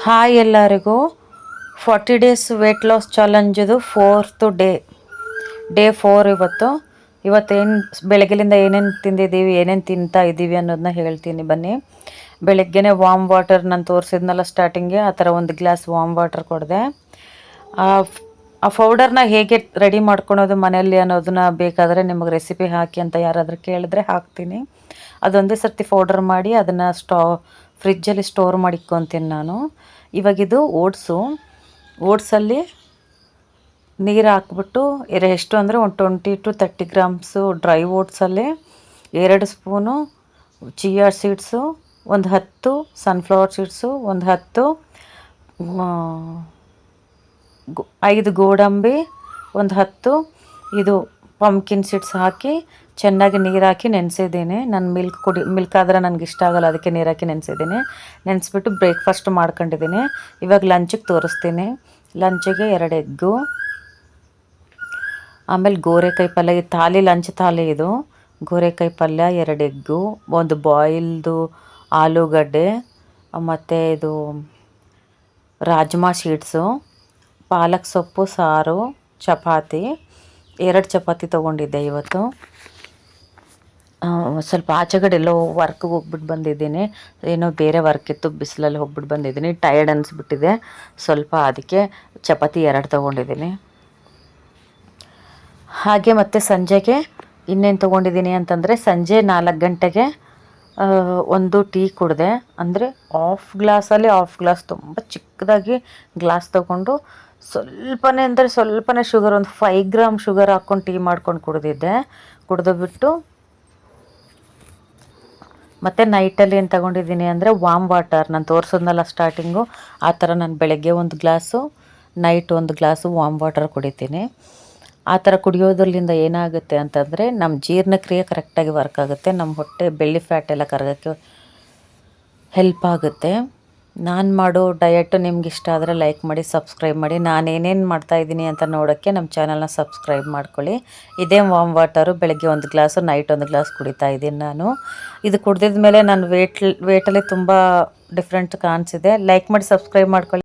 Hi ಎಲ್ಲರಿಗೂ. 40 days weight loss ಚಾಲೆಂಜದು 4th day 4 ಇವತ್ತೇನು ಬೆಳಗ್ಗೆಲಿಂದ ಏನೇನು ತಿಂದಿದ್ದೀವಿ, ಏನೇನು ತಿಂತಾ ಇದ್ದೀವಿ ಅನ್ನೋದನ್ನ ಹೇಳ್ತೀನಿ ಬನ್ನಿ. ಬೆಳಗ್ಗೆನೇ ವಾಮ್ ವಾಟರ್ ನಾನು ತೋರಿಸಿದ್ನಲ್ಲ ಸ್ಟಾರ್ಟಿಂಗ್ಗೆ, ಆ ಥರ ಒಂದು ಗ್ಲಾಸ್ ವಾಮ್ ವಾಟರ್ ಕೊಡಿದೆ. ಆ ಪೌಡರ್ನ ಹೇಗೆ ರೆಡಿ ಮಾಡ್ಕೊಳೋದು ಮನೆಯಲ್ಲಿ ಅನ್ನೋದನ್ನ ಬೇಕಾದರೆ ನಿಮಗೆ ರೆಸಿಪಿ ಹಾಕಿ ಅಂತ ಯಾರಾದರೂ ಕೇಳಿದ್ರೆ ಹಾಕ್ತೀನಿ. ಅದೊಂದೇ ಸರ್ತಿ ಪೌಡರ್ ಮಾಡಿ ಅದನ್ನು ಫ್ರಿಜ್ಜಲ್ಲಿ ಸ್ಟೋರ್ ಮಾಡಿಕ್ಕೊತೀನಿ ನಾನು. ಇವಾಗಿದು ಓಟ್ಸಲ್ಲಿ ನೀರು ಹಾಕ್ಬಿಟ್ಟು ಎಷ್ಟು ಅಂದರೆ ಒಂದು 20 to 30 ಗ್ರಾಮ್ಸು ಡ್ರೈ ಓಟ್ಸಲ್ಲಿ 2 ಸ್ಪೂನು ಚಿಯಾ ಸೀಡ್ಸು, ಒಂದು 10 ಸನ್ಫ್ಲವರ್ ಸೀಡ್ಸು, ಒಂದು 10 5 ಗೋಡಂಬಿ, ಒಂದು 10 ಇದು ಪಂಪ್ಕಿನ್ ಸೀಡ್ಸ್ ಹಾಕಿ ಚೆನ್ನಾಗಿ ನೀರು ಹಾಕಿ ನೆನೆಸಿದ್ದೀನಿ. ನಾನು ಮಿಲ್ಕ್ ಆದರೆ ನನಗೆ ಇಷ್ಟ ಆಗೋಲ್ಲ, ಅದಕ್ಕೆ ನೀರು ಹಾಕಿ ನೆನೆಸಿದ್ದೀನಿ. ನೆನೆಸ್ಬಿಟ್ಟು ಬ್ರೇಕ್ಫಾಸ್ಟ್ ಮಾಡ್ಕೊಂಡಿದ್ದೀನಿ. ಇವಾಗ ಲಂಚಿಗೆ ತೋರಿಸ್ತೀನಿ. ಲಂಚಿಗೆ 2 ಎಗ್ಗು, ಆಮೇಲೆ ಗೋರೆಕಾಯಿ ಪಲ್ಯ, ಲಂಚ್ ಥಾಲಿ ಇದು. ಗೋರೆಕಾಯಿ ಪಲ್ಯ, 2 ಎಗ್ಗು, ಒಂದು ಬಾಯಿಲ್ದು ಆಲೂಗಡ್ಡೆ, ಮತ್ತು ಇದು ರಾಜ್ಮಾ ಶೀಟ್ಸು, ಪಾಲಕ್ ಸೊಪ್ಪು ಸಾರು, ಚಪಾತಿ, 2 ಚಪಾತಿ ತೊಗೊಂಡಿದ್ದೆ ಇವತ್ತು. ಸ್ವಲ್ಪ ಆಚೆಗಡೆ ಎಲ್ಲೋ ವರ್ಕ್ಗೆ ಹೋಗ್ಬಿಟ್ಟು ಬಂದಿದ್ದೀನಿ, ಏನೋ ಬೇರೆ ವರ್ಕ್ ಇತ್ತು, ಬಿಸಿಲಲ್ಲಿ ಹೋಗ್ಬಿಟ್ಟು ಬಂದಿದ್ದೀನಿ, ಟಯರ್ಡ್ ಅನಿಸ್ಬಿಟ್ಟಿದೆ ಸ್ವಲ್ಪ, ಅದಕ್ಕೆ ಚಪಾತಿ 2 ತೊಗೊಂಡಿದ್ದೀನಿ. ಹಾಗೆ ಮತ್ತು ಸಂಜೆಗೆ ಇನ್ನೇನು ತೊಗೊಂಡಿದ್ದೀನಿ ಅಂತಂದರೆ, ಸಂಜೆ 4 ಗಂಟೆಗೆ ಒಂದು ಟೀ ಕುಡಿದೆ. ಅಂದರೆ ಹಾಫ್ ಗ್ಲಾಸ್, ತುಂಬ ಚಿಕ್ಕದಾಗಿ ಗ್ಲಾಸ್ ತೊಗೊಂಡು ಸ್ವಲ್ಪನೇ ಶುಗರ್, ಒಂದು 5 ಗ್ರಾಮ್ ಶುಗರ್ ಹಾಕ್ಕೊಂಡು ಟೀ ಮಾಡ್ಕೊಂಡು ಕುಡಿದ್ಬಿಟ್ಟು ಮತ್ತು ನೈಟಲ್ಲಿ ಏನು ತೊಗೊಂಡಿದ್ದೀನಿ ಅಂದರೆ ವಾಮ್ ವಾಟರ್, ನಾನು ತೋರಿಸೋದ್ನಲ್ಲ ಸ್ಟಾರ್ಟಿಂಗು, ಆ ಥರ ನಾನು ಬೆಳಗ್ಗೆ 1 glass, night 1 glass warm water ಕುಡಿತೀನಿ. ಆ ಥರ ಕುಡಿಯೋದ್ರಿಂದ ಏನಾಗುತ್ತೆ ಅಂತಂದರೆ ನಮ್ಮ ಜೀರ್ಣಕ್ರಿಯೆ ಕರೆಕ್ಟಾಗಿ ವರ್ಕ್ ಆಗುತ್ತೆ, ನಮ್ಮ ಹೊಟ್ಟೆ ಬೆಳ್ಳಿ ಫ್ಯಾಟ್ ಎಲ್ಲ ಕರಗೋಕ್ಕೆ ಹೆಲ್ಪ್ ಆಗುತ್ತೆ. ನಾನು ಮಾಡೋ ಡಯಟು ನಿಮ್ಗೆ ಇಷ್ಟ ಆದರೆ ಲೈಕ್ ಮಾಡಿ, ಸಬ್ಸ್ಕ್ರೈಬ್ ಮಾಡಿ. ನಾನು ಏನೇನು ಮಾಡ್ತಾಯಿದ್ದೀನಿ ಅಂತ ನೋಡೋಕ್ಕೆ ನಮ್ಮ ಚಾನಲ್ನ ಸಬ್ಸ್ಕ್ರೈಬ್ ಮಾಡ್ಕೊಳ್ಳಿ. ಇದೇ ವಾಮ್ ವಾಟರು ಬೆಳಗ್ಗೆ 1 ಗ್ಲಾಸು, ನೈಟ್ 1 ಗ್ಲಾಸ್ ಕುಡಿತಾ ಇದ್ದೀನಿ ನಾನು. ಇದು ಕುಡಿದಿದ ಮೇಲೆ ನಾನು ವೇಟಲ್ಲಿ ತುಂಬ ಡಿಫ್ರೆಂಟ್ ಕಾಣಿಸಿದೆ. ಲೈಕ್ ಮಾಡಿ, ಸಬ್ಸ್ಕ್ರೈಬ್ ಮಾಡ್ಕೊಳ್ಳಿ.